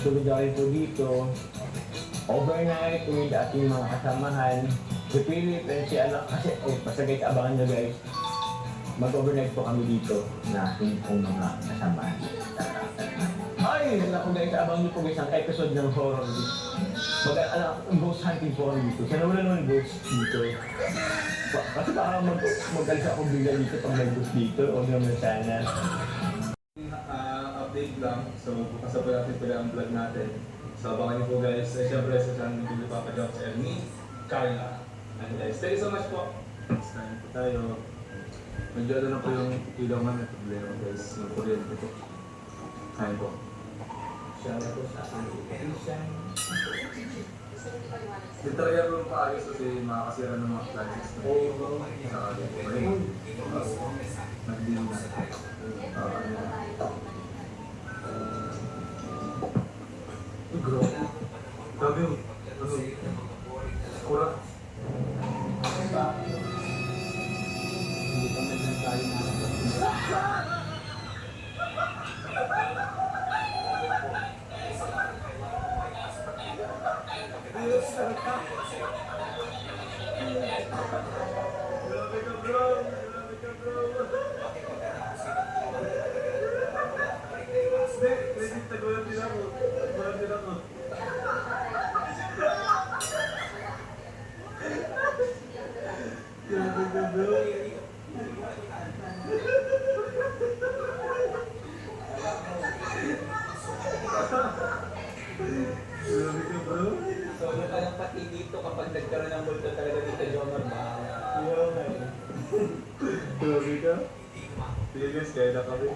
Solidarity po dito. Overnight, tumid ating mga kasamahan. Si Philip and si Alak, kasi pasagay abangan nyo guys. Mag-overnight po kami dito na ating pong mga kasamahan. Ay, naku guys, abang nyo po guys ang episode ng horror. Ghost hunting po kami dito. Sana wala naman ghost dito. Kasi baka mag-alisa ako bigla dito pag may ghost dito. O naman sana. Update lang. So, bukas na po natin pala ang vlog natin. So, abangan niyo po guys. Siyempre, sa channel ni Billy Papa Jobs and me, Carla. And guys, thank you so much po. Next time po tayo. Medyo ano na po yung ilaw nga may problema guys. Yung kuryente po. Kain po. Sana po sa aking location. Dito kaya po yung paayos kasi makakasira ng mga plants. Sa akin po. Nag-deal na. Grabe yun. Kura. Hindi pa may tayo na. Grabe ka bro. Grabe ka bro. Legit tagulan din ako. Tagulan din ako. Grabe ka bro. Grabe ka bro. So, ano ka lang pati dito kapag nagkaroon ng multo talaga dito, Jomar, bahala. Grabe ka. Sige guys, kaya na kami.